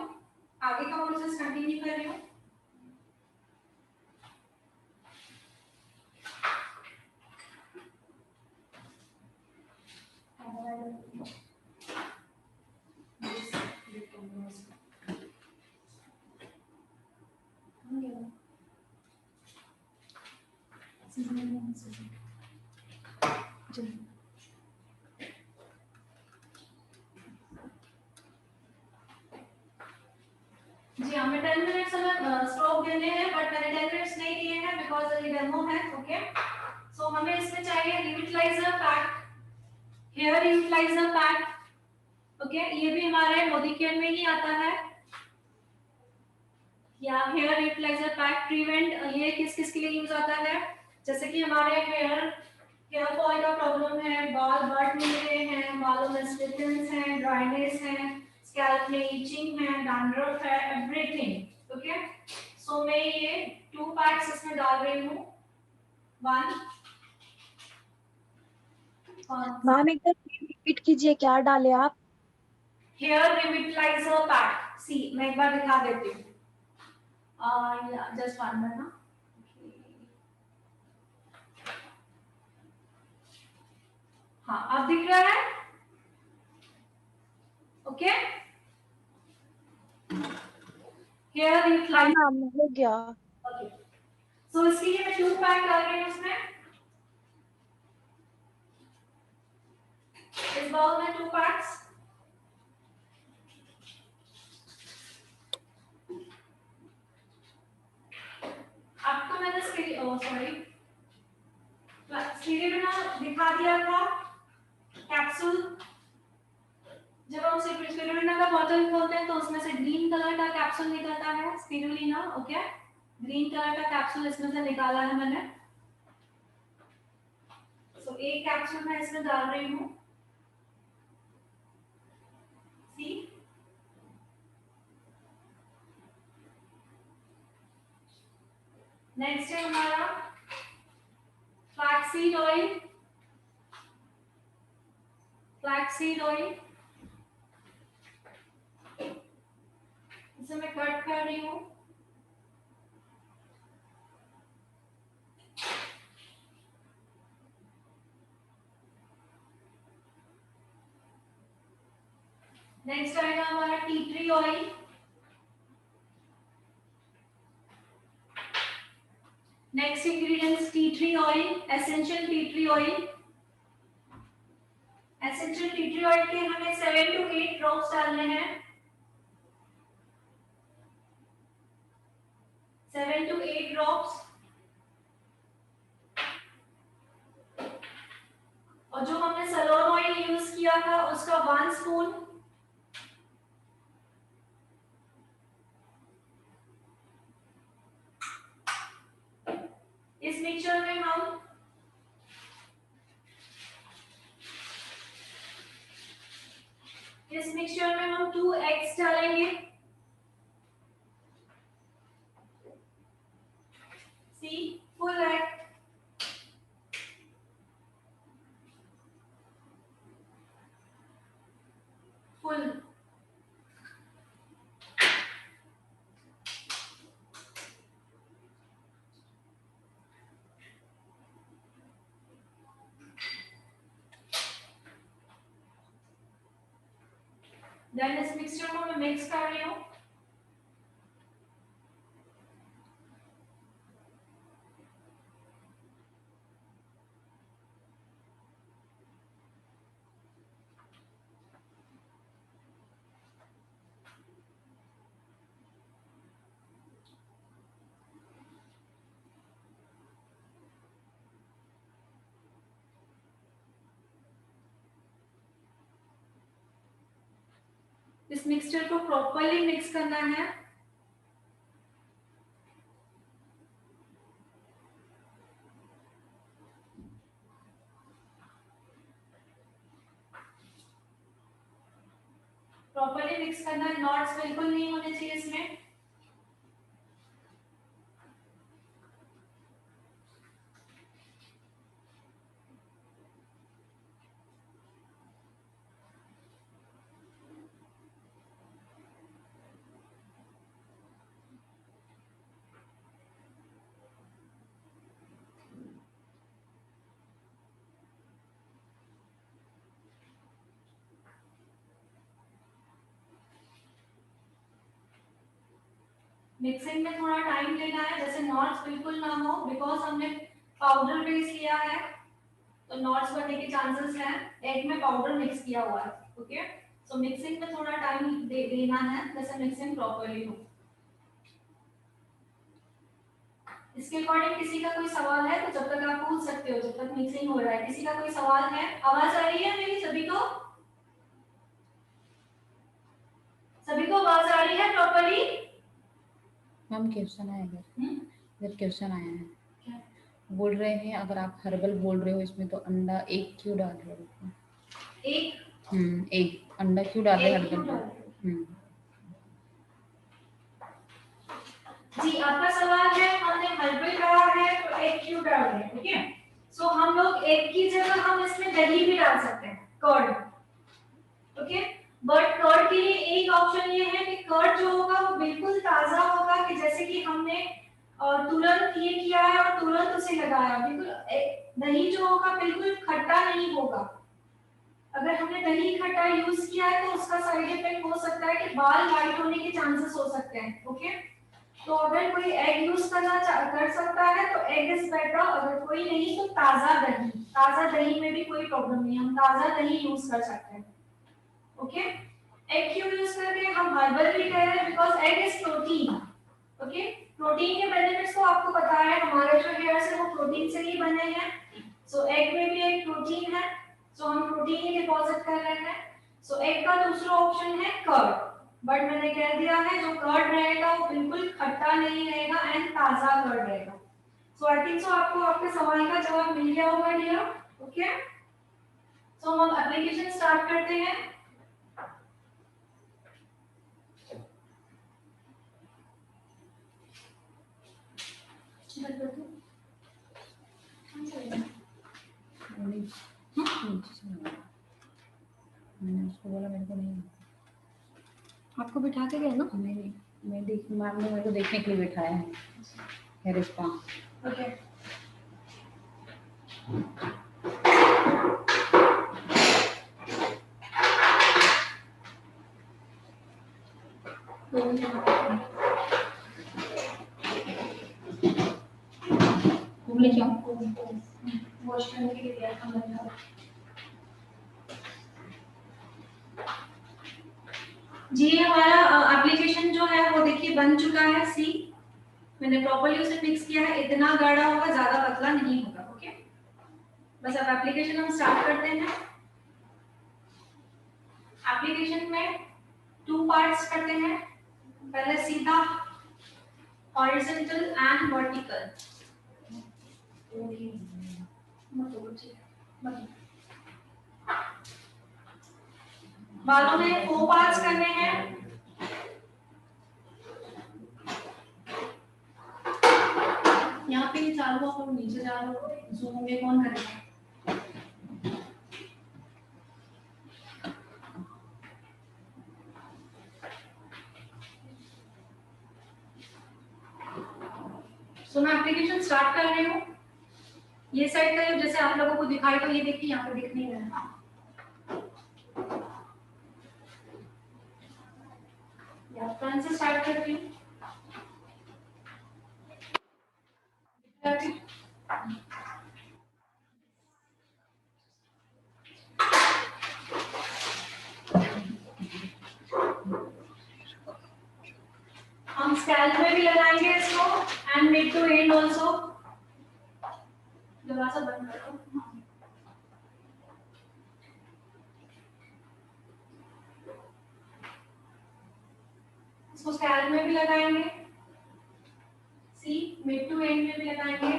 आगे का प्रोसेस कंटिन्यू कर रही हूँ। जी हमें 10 मिनट्स स्ट्रोक देने हैं, बट मैंने 10 मिनट्स नहीं दिए हैं बिकॉज ये डेमो है। ओके, सो हमें इसमें चाहिए यूटिलाइजर पैक, हेयर यूटिलाइजर पैक। ओके, ये भी हमारे मोदी केयर में ही आता है, या हेयर यूटिलाइजर पैक प्रिवेंट, ये किस किस के लिए यूज आता है, जैसे कि हमारे हेयर फॉल का प्रॉब्लम है, बाल बढ़ नहीं रहे हैं, बालों में स्प्लिटेंस हैं, ड्राइनेस है, स्कैल्प में इचिंग है, डैंड्रफ है, एवरीथिंग। ओके, सो मैं ये 2 पैक्स इसमें डाल रही हूँ। 1 मैम एक बार रिपीट कीजिए, क्या डाले आप? Hair revitaliser pack. सी मैं एक बार दिखा देती हूँ, जस्ट 1 मिनट ना। हाँ अब दिख रहा है। ओके, हेयर हाँ रिविटलाइजर। मैम हो गया। ओके, सो इसके लिए मैं 2 पैक डाल रही हूँ इसमें, इस बाउल में 2 पैक्स। आपको मैंने स्पिरिडोना दिखा दिया था कैप्सूल। जब हम स्पिरुलिना का बॉटल खोलते हैं तो उसमें से ग्रीन कलर का कैप्सूल निकलता है, स्पिरुलिना। ओके, ग्रीन कलर का कैप्सूल इसमें से निकाला है मैंने। सो एक कैप्सूल मैं इसमें डाल रही हूँ। सी, नेक्स्ट है हमारा फ्लैक्सीड ऑयल। फ्लैक्सीड ऑयल इसे मैं कट कर रही हूँ। नेक्स्ट आएगा हमारा tea tree oil. Next ingredients tea tree oil, essential tea tree oil. Essential tea tree oil के हमें 7 to 8 ड्रॉप्स डालने हैं, 7 to 8 ड्रॉप्स। और जो हमने सलोन ऑयल यूज किया था उसका 1 स्पून। इस मिक्सचर में हम इस मिक्सचर में हम 2 एग्स डालेंगे। सी, फुल एग। फुल। देन इस मिक्सचर को मैं मिक्स कर रही हूँ। इस मिक्सचर को प्रॉपर्ली मिक्स करना है। प्रॉपर्ली मिक्स करना है, नॉट्स बिल्कुल नहीं होने चाहिए इसमें। मिक्सिंग में थोड़ा टाइम लेना है, जैसे नॉट्स बिल्कुल ना हो, बिकॉज हमने पाउडर बेस लिया है तो नॉट्स बनने के चांसेस हैं, एग में पाउडर मिक्स किया हुआ है। ओके, सो मिक्सिंग में थोड़ा टाइम देना है, जैसे मिक्सिंग प्रॉपर्ली हो। इसके अकॉर्डिंग किसी का कोई सवाल है तो जब तक आप पूछ सकते हो, जब तक मिक्सिंग हो रहा है। किसी का कोई सवाल है? आवाज आ रही है मेरी सभी को? सभी को आवाज आ रही है प्रॉपर्ली? मैम क्वेश्चन है इधर क्वेश्चन आया है, क्या? बोल रहे हैं अगर आप हर्बल बोल रहे हो इसमें तो अंडा एक क्यों डाल रहे हो? एक एक अंडा क्यों डाल रहे एक हर्बल क्यों में? डाल रहे हो? जी, आपका सवाल है हमने हर्बल कहा है तो एग क्यों डाल रहे हैं, ठीक है? सो हम लोग एग की जगह हम इसमें दही भी डाल सकते हैं, कर्ड। ओके, बट कर्ड के लिए एक ऑप्शन ये है कि कर्ड जो होगा वो बिल्कुल ताजा होगा, कि जैसे कि हमने तुरंत ये किया है और तुरंत उसे लगाया, बिल्कुल दही जो होगा बिल्कुल खट्टा नहीं होगा। अगर हमने दही खट्टा यूज किया है तो उसका साइड इफेक्ट हो सकता है कि बाल व्हाइट होने के चांसेस हो सकते हैं। ओके, तो अगर कोई एग यूज कर सकता है तो एग इज बेटर, अगर कोई नहीं तो ताजा दही में भी कोई प्रॉब्लम नहीं, हम ताजा दही यूज कर सकते हैं। ओके, एग क्यों यूज करते हैं? हम हर्बल भी कह रहे हैं because egg is protein. Okay, protein के बेनिफिट्स तो आपको पता है, हमारे जो हेयर्स है वो प्रोटीन से ही बने हैं। सो एग में भी एक प्रोटीन है, सो हम प्रोटीन ही डिपॉजिट कर रहे हैं। सो एग का दूसरा ऑप्शन है कर्ड, बट मैंने कह दिया है जो कर्ड रहेगा वो बिल्कुल खट्टा नहीं रहेगा एंड ताजा कर्ड रहेगा। सो आई थिंक सो आपको आपके सवाल का जवाब मिल गया होगा डियर। ओके, सो हम एप्लीकेशन स्टार्ट करते हैं। मैंने उसको बोला मेरे को नहीं, आपको बिठा के गए ना? नहीं मैम ने मेरे को देखने के लिए बिठाया है हेयर स्पा। ओके, घूमने जाओ। वॉश करने के लिए दिया था मैंने। जी, हमारा एप्लीकेशन जो है वो देखिए बन चुका है। सी, मैंने प्रॉपर्ली उसे फिक्स किया है, इतना गाढ़ा होगा, ज्यादा पतला नहीं होगा। ओके, बस अब एप्लीकेशन हम स्टार्ट करते हैं। एप्लीकेशन में 2 पार्ट्स करते हैं, पहले सीधा हॉरिजॉन्टल एंड वर्टिकल। बालों में 4 पार्ट्स करने हैं। यहाँ पे चालू हो और नीचे चालू हो, जूम में कौन करेगा? सो मैं एप्लीकेशन स्टार्ट कर रही हूँ। ये साइड का जैसे आप लोगों को दिखाई तो ये देखिए यहाँ पे दिख नहीं रहा है। या फ्रंट से स्टार्ट करती हूँ। हम स्कैल्प में भी लगाएंगे इसको and mid to end also. दरवाजा बंद करो। इसको स्कैल्प में भी लगाएंगे, सी मिड टू एंड में भी लगाएंगे।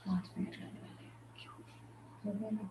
5 मिनट लगेंगे। हो गया ना?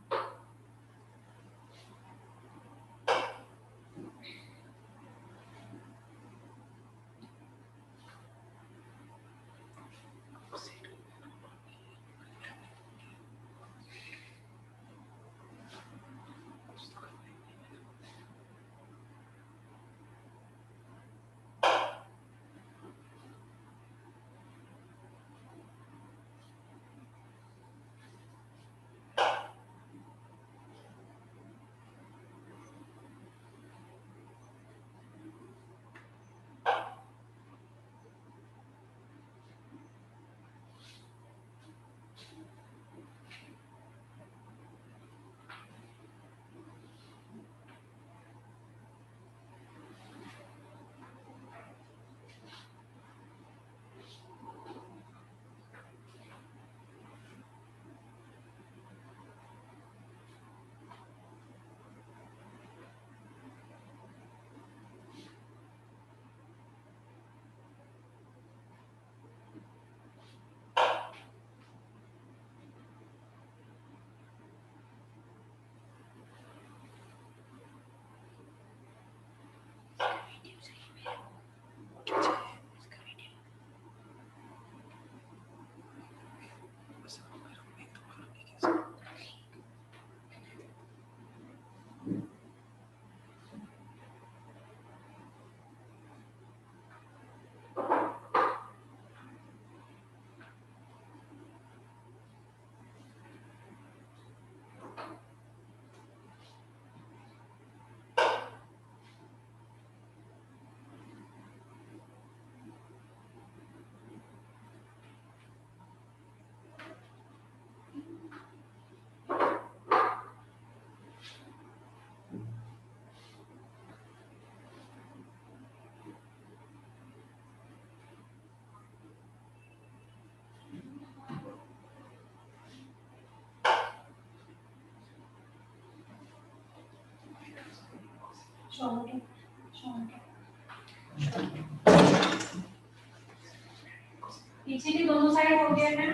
पीछे की दोनों साइड हो गया है,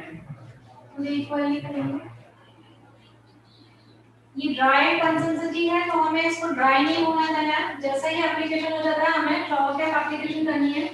मुझे इक्वली करेंगे। ये ड्राई कंसिस्टेंसी है तो हमें इसको ड्राई नहीं होना देना है। जैसे ही एप्लीकेशन हो जाता है हमें शॉवर कैप एप्लीकेशन करनी है।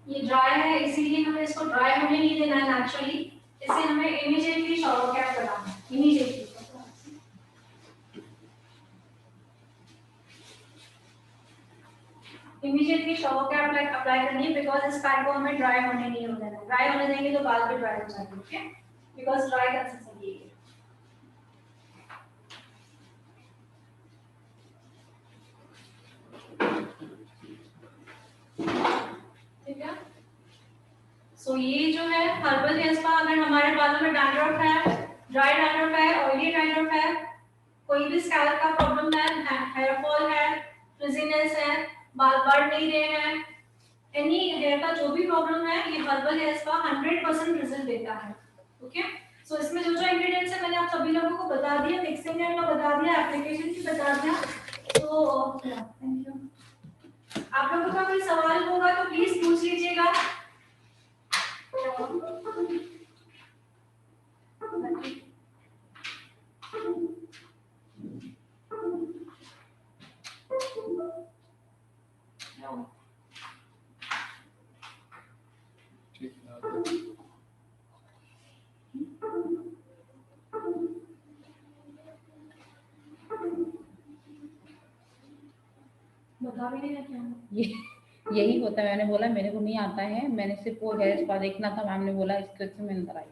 ये ड्राई है इसीलिए हमें इसको ड्राई होने नहीं देना है नेचुरली। इसे हमें इमीडिएटली शॉवर कैप लगाना है, immediately. Immediately shower cap apply करनी है बिकॉज इस पैड को हमें ड्राई होने नहीं होना है। ड्राई होने देंगे तो बाल भी ड्राई हो जाएंगे, ओके? बिकॉज ड्राई कंसिस्टेंसी है। सो ये जो है हर्बल हेयर स्पा, अगर हमारे बालों में डैंड्रफ है, ड्राई डैंड्रफ है, ऑयली डैंड्रफ है, कोई भी स्कैल्प का प्रॉब्लम है, हेयर फॉल है, फ्रिजीनेस है, बाल बढ़ नहीं रहे हैं, एनी हेयर का जो भी प्रॉब्लम है, ये हर्बल हेयर स्पा 100% रिजल्ट देता है। ओके, सो इसमें जो जो इंग्रेडिएंट्स है मैंने आप सभी लोगों को बता दिया, मिक्सिंग का बता दिया, एप्लीकेशन भी बता दिया। तो थैंक यू। आप लोगों का कोई सवाल होगा तो प्लीज पूछ लीजिएगा। ठीक है। बता भी नहीं क्या ये यही होता है। मैंने बोला मेरे को नहीं आता है, मैंने सिर्फ वो हेयर स्पा देखना था, मैम ने बोला इसके से मैं अंदर आई।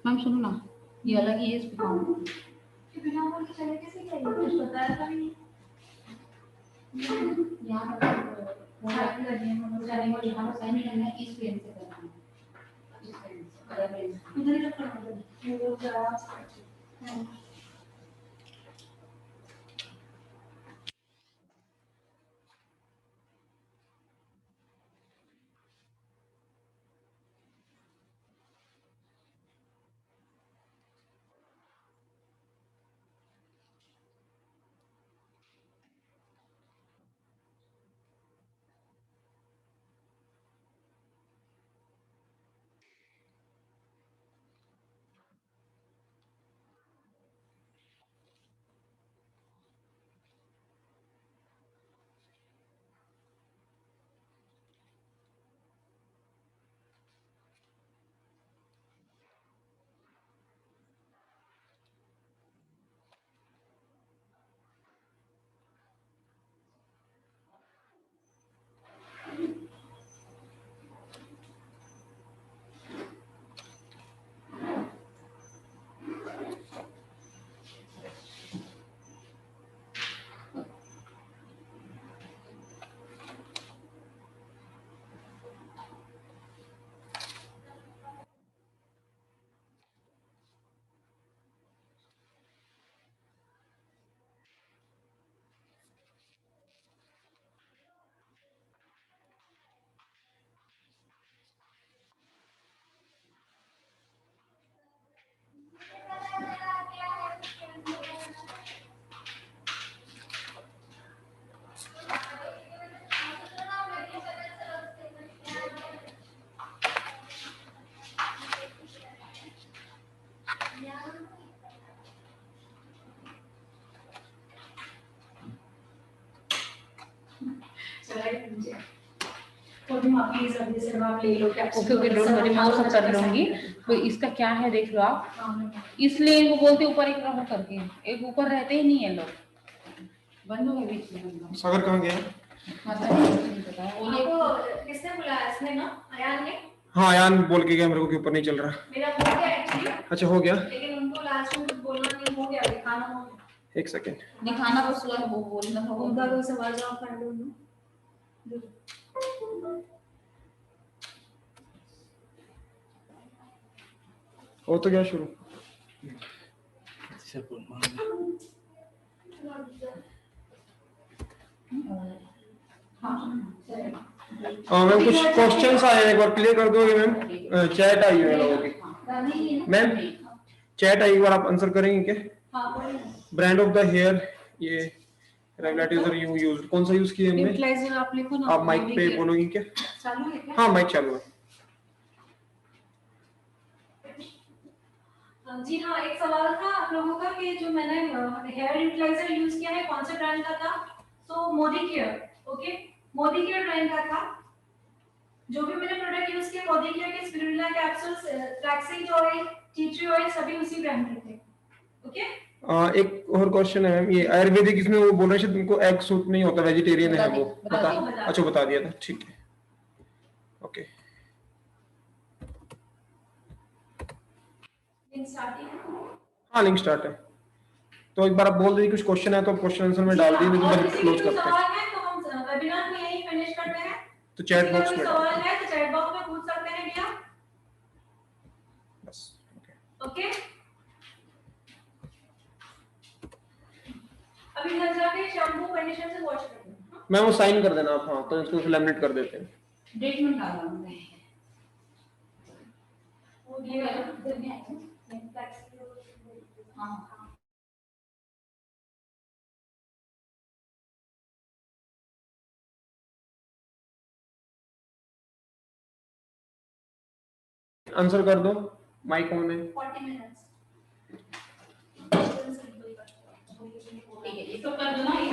मैम सुनो ना, ये अलग ही है स्पा। बिना बोल के चले कैसे क्या, ये कुछ बताया था नहीं। यहाँ पर वो साइन करनी है, वो जाने को जहाँ पर साइन करना है इस पेन से करना है, इस पेन से कलर पेन से। इधर ही रखना है, ये वो जरा ओके ओके, डोंट वरी, मैं वो सब कर लूंगी। तो इसका क्या है देख लो आप, इसलिए इनको बोलते ऊपर एक रहो करके, एक ऊपर रहते ही नहीं है लोग, बंद हो गए बीच में। सागर कहाँ गया? आपको किसने बुलाया इसमें ना, अयान ने? हाँ अयान बोल के गया मेरे को कि ऊपर नहीं चल रहा। मेरा हो गया एक्चुअली, अच्छा हो गया, लेकिन उनको लास्ट में कुछ बोलना नहीं, हो गया, दिखाना हो गया। एक सेकेंड। दिखाना बस हुआ है, वो बोलना था उनका तो सवाल जवाब कर लो ना। हो तो गया शुरू। मैम कुछ क्वेश्चंस आए हैं, एक बार क्लियर कर दोगे मैम? चैट आई है लोगों की। मैम चैट आई, एक बार आप आंसर करेंगे क्या? ब्रांड ऑफ द हेयर, ये रेगुलेटिव यू यूज, कौन सा यूज किया हमने? यूटिलाइजर आप लिखो ना। आप माइक पे बोलोगी क्या? चालू है क्या? हाँ माइक चालू है। जी हाँ, एक सवाल था आप लोगों का कि जो मैंने हेयर यूटिलाइजर यूज किया है कौन से ब्रांड का था? तो Modi care, okay, Modi care brand का था। जो भी मैंने प्रोडक्ट यूज किया मोदी केयर के, spirulina capsules, flaxseed oil, tea tree oil, सभी उसी ब्रांड के थे। ओके, एक और क्वेश्चन है मैम, ये आयुर्वेदिक इसमें वो बोल रहे थे तुमको एग सूट नहीं होता, वेजिटेरियन है वो, बता? अच्छा बता दिया था, ठीक है ओके। लिंक स्टार्ट है। हाँ लिंक स्टार्ट है, तो एक बार आप बोल दीजिए कुछ क्वेश्चन है तो क्वेश्चन आंसर में डाल दीजिए, नहीं तो और फिर किसी क्लोज को कोई करते हैं। सवाल है तो हम वेबिनार में यही फिनिश करते हैं। तो चैट किसी का बॉक्स कोई में सवाल डाल है तो चैट बॉक्स में पूछ सकते हैं भैया। बस। ओके, अभी घर जाके शैम्पू कंडीशनर से वॉश कर देना। मैं वो साइन कर देना आप, हाँ तो इसको लैमिनेट कर देते हैं। डेट में डालना हमने। वो ये हाँ आंसर कर दो, माइक ऑन है। 40 मिनट्स। ठीक है, ये तो कर दो ना ये।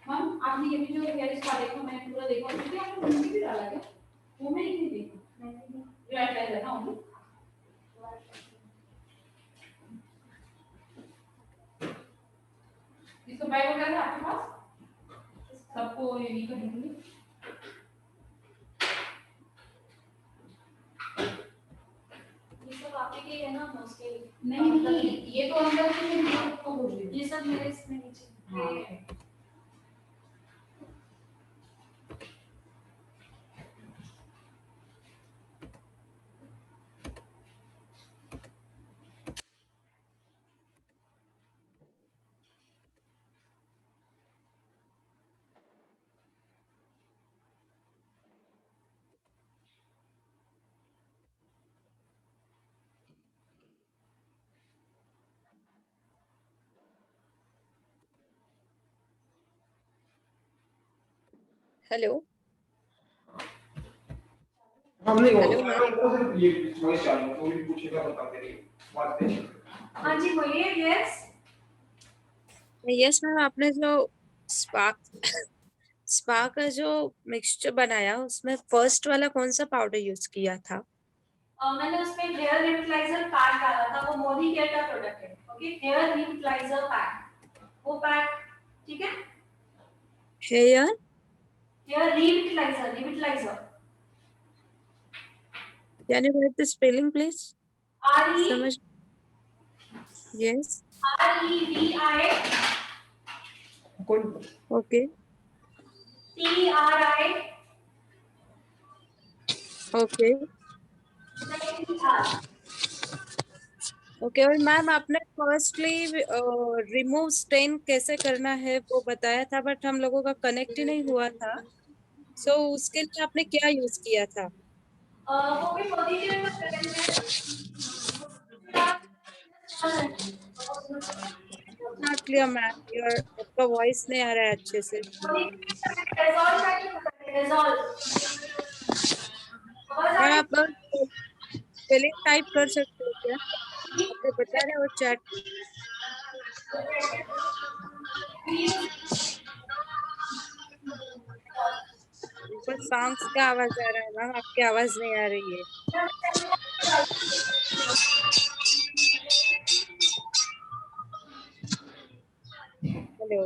मैम आपने ये भी जो हेयर स्पा देखा, मैंने पूरा देखा, उसमें आपने मेहंदी भी डाला क्या? वो मैंने नहीं देखा। राइट राइट है ना वो। इसको बैग वगैरह है आपके पास? सबको ये करने के लिए। ये सब आपके के है ना मोस्टली। नहीं, ये तो अंदर से मेरे सबको बोल रही ये सब मेरे इसमें नीचे हाँ। हेलो हम नहीं हेलो मैम। सिर्फ ये वॉइस चालू है, तो भी पूछेगा बताते रहिए बात करिए। हाँ जी बोलिए। यस यस मैम, आपने जो स्पा स्पा का जो मिक्सचर बनाया उसमें फर्स्ट वाला कौन सा पाउडर यूज किया था? मैंने उसमें हेयर रिविटलाइजर पैक डाला था, वो मोदी केयर का प्रोडक्ट है। ओके, हेयर रिविटलाइजर पैक, वो पैक ठीक है। Hair hair revitaliser, revitaliser can you write the spelling please? R E समझ यस वी आई कौन okay T R I okay R. Okay. और मैम आपने फर्स्टली रिमूव स्टेन कैसे करना है वो बताया था, बट हम लोगों का कनेक्ट ही नहीं हुआ था। सो उसके लिए आपने क्या यूज किया था? वो भी मोदी केयर का प्रोडक्ट है। नॉट क्लियर मैम, योर आपका वॉइस नहीं आ रहा है अच्छे से। मोदी केयर का डेजॉल का यूज करते हैं, डेजॉल। आवाज आ मैम रही आप स्पेलिंग टाइप कर सकते हो क्या? आपने बता रहे हो चैट ऊपर सॉन्ग्स का आवाज आ रहा है मैम, आपकी आवाज नहीं आ रही है। हेलो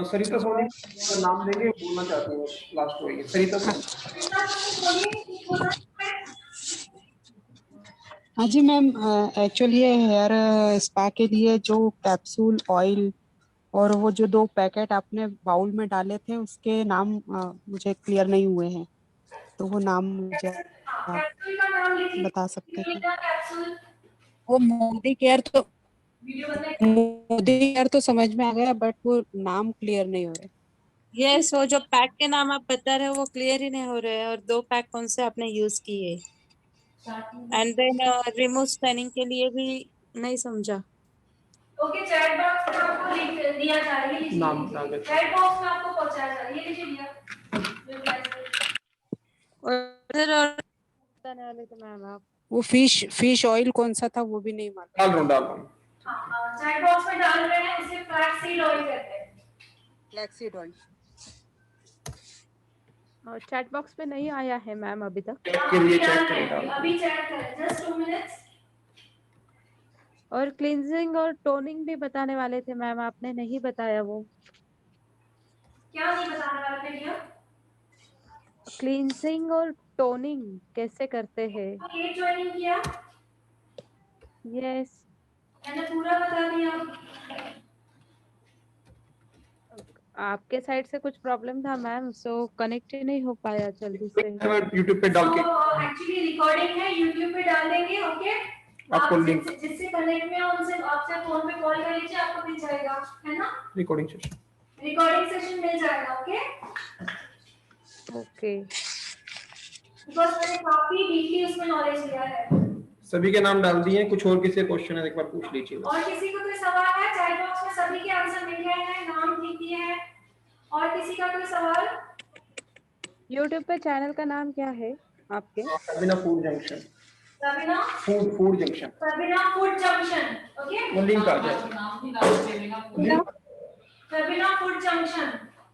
सरिता सोनी का नाम देंगे, बोलना चाहती हूँ लास्ट वही सरिता सोनी। हाँ जी मैम, एक्चुअली ये हेयर स्पा के लिए जो कैप्सूल ऑयल और वो जो 2 पैकेट आपने बाउल में डाले थे उसके नाम मुझे क्लियर नहीं हुए हैं, तो वो नाम मुझे आप कैप्सूल का नाम लिखिए। बता सकते हैं? कैप्सूल वो मोदी केयर तो समझ में आ गया, बट वो नाम क्लियर नहीं हो रहे। यस, वो जो पैक के नाम आप बता रहे हो वो क्लियर ही नहीं हो रहे हैं। और 2 पैक कौन से आपने यूज किए? एंड देन रिमूव स्टैनिंग के लिए भी नहीं समझा। ओके, चैट बॉक्स में आपको लिंक दिया जा रहा है, नाम बता दे। चैट बॉक्स में आपको पहुंचाया जा रहा है, ये लीजिए भैया। और फिर और बताने वाले थे मैम आप? वो फिश ऑयल कौन सा था वो भी नहीं मालूम। डाल रहा हूँ। हाँ, चैट बॉक्स में डाल रहे हैं, उसे फ्लैक्स सीड ऑयल कहते हैं। फ्लैक्सीड ऑयल चैट बॉक्स में नहीं आया है मैम अभी तक। के लिए चेक करें। अभी चेक करें, जस्ट 2 मिनट्स। और क्लींजिंग और टोनिंग भी बताने वाले थे मैम, आपने नहीं बताया वो। क्या नहीं बताने वाले थे भैया? क्लींजिंग और टोनिंग कैसे करते हैं? ये ज्वाइनिंग किया, यस। मैंने पूरा बता दिया। आपके साइड से कुछ प्रॉब्लम था मैम, सो कनेक्ट ही नहीं हो पाया जल्दी से। यूट्यूब पे डाल के एक्चुअली रिकॉर्डिंग है, यूट्यूब पे डाल देंगे। ओके, आपको आप लिंक जिससे कनेक्ट में हो उनसे आपसे फोन पे कॉल कर लीजिए, आपको मिल जाएगा, है ना? रिकॉर्डिंग सेशन मिल जाएगा। ओके ओके, बिकॉज़ मैंने काफी डीपली उसमें नॉलेज लिया है। सभी के नाम डाल दिए हैं, कुछ और किसी क्वेश्चन है एक बार पूछ लीजिए। और किसी को कोई सवाल है? चैट बॉक्स में सभी के आंसर मिल गए हैं, नाम लिख दिए हैं। और किसी का कोई सवाल? यूट्यूब पे चैनल का नाम क्या है आपके? Sabina food junction. Sabina food junction. Sabina food junction. Okay, वो लिंक आ जाएगा। सबिना फूड जंक्शन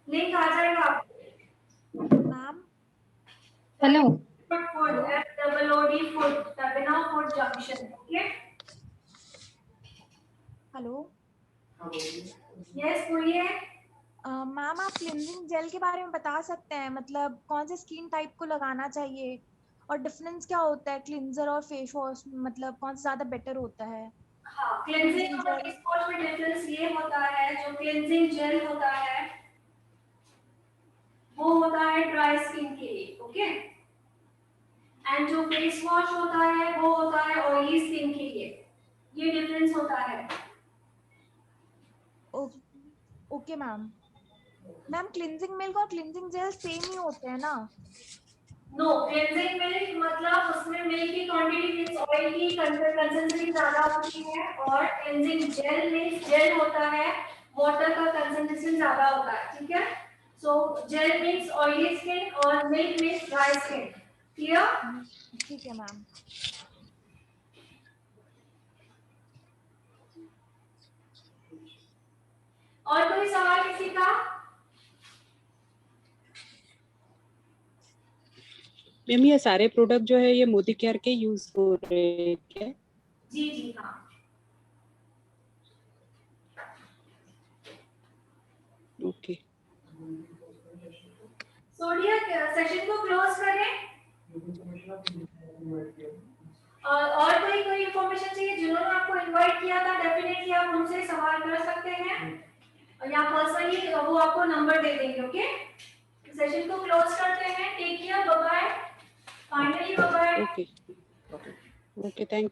लिंक आ जाएगा। Ma'am hello. Food FOOD food, Sabina food junction. Okay, hello yes बोलिए। मैम, आप क्लिनजिंग जेल के बारे में बता सकते हैं, मतलब कौन से स्किन टाइप को लगाना चाहिए और डिफरेंस क्या होता है क्लिनजर और फेस वॉश, मतलब कौन सा ज्यादा बेटर होता है? हाँ, क्लेंजिंग और फेस वॉश में डिफरेंस ये होता है, जो क्लेंजिंग जेल होता है वो होता है ड्राई स्किन के लिए। ओके, एंड जो फेस वॉश होता है वो होता है ऑयली स्किन के लिए। ये डिफरेंस होता है। Okay ma'am. Ma'am, cleansing milk और क्लिनजिंग जेल सेम ही होते हैं ना? नो, क्लेंजिंग मिल्क मतलब उसमें मिल्क की क्वांटिटी मींस ऑयल की कंसिस्टेंसी ज्यादा होती है, और क्लेंजिंग जेल में जेल होता है, वाटर का कंसिस्टेंसी ज्यादा होता है। ठीक है, सो जेल मींस ऑयली स्किन और milk means dry skin. Clear? ठीक है मैम। और कोई सवाल किसी का? मैम ये सारे प्रोडक्ट जो है ये मोदी केयर के यूज हो रहे हैं क्या? जी जी हाँ। ओके। सोडिया सेशन को क्लोज करें। और कोई इंफॉर्मेशन चाहिए? जिन्होंने आपको इनवाइट किया था डेफिनेटली आप उनसे सवाल कर सकते हैं, या पर्सनली वो आपको नंबर दे देंगे। ओके, सेशन को क्लोज करते हैं। Take care, bye bye. Finally bye bye. Okay, thank